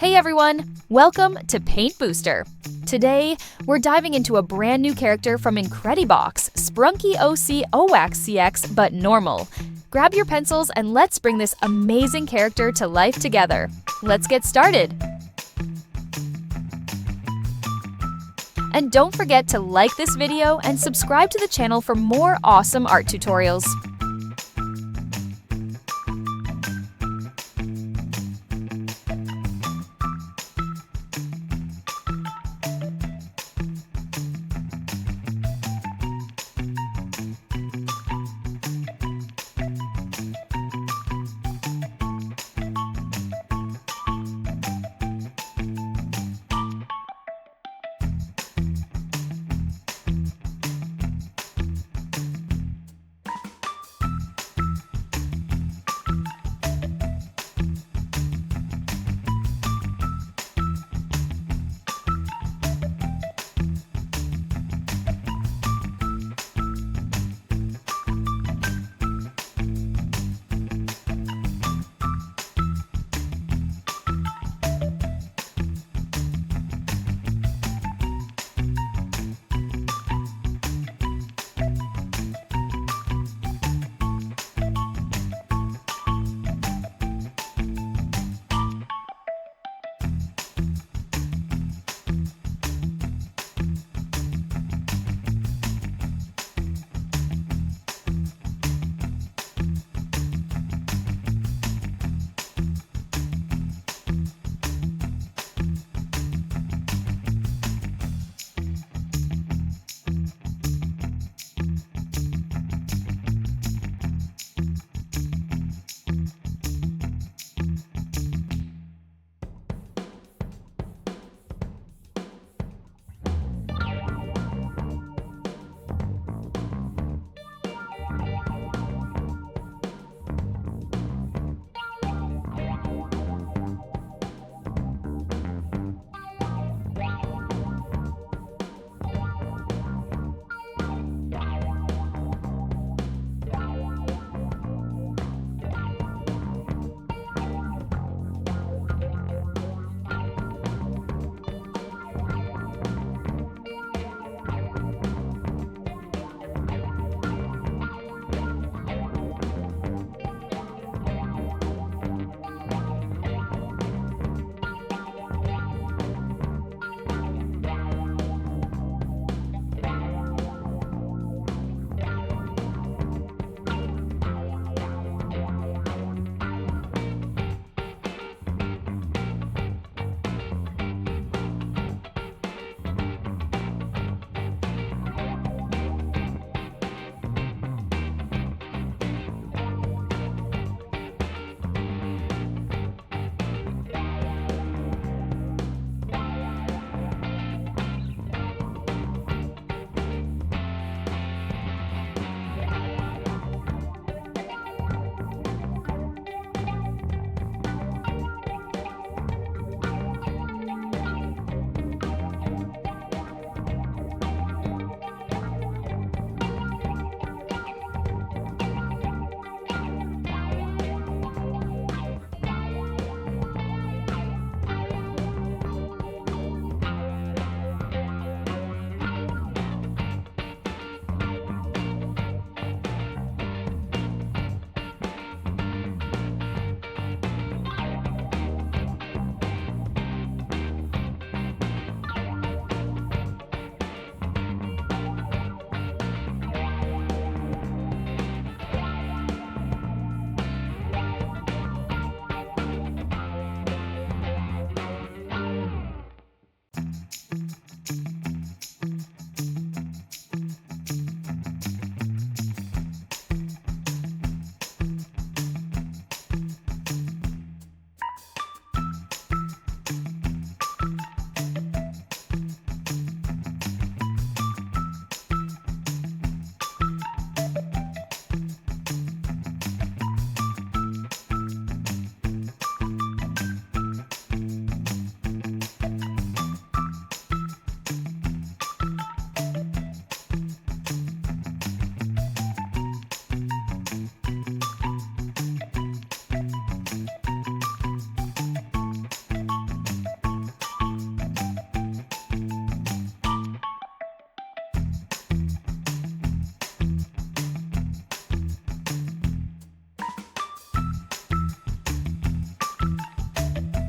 Hey everyone! Welcome to Paint Booster. Today, we're diving into a brand new character from Incredibox, Sprunki OWAKCX, but normal. Grab your pencils and let's bring this amazing character to life together. Let's get started! And don't forget to like this video and subscribe to the channel for more awesome art tutorials.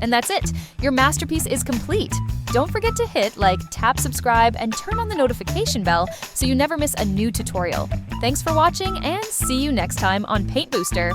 And that's it! Your masterpiece is complete! Don't forget to hit like, tap subscribe, and turn on the notification bell so you never miss a new tutorial. Thanks for watching, and see you next time on Paint Booster!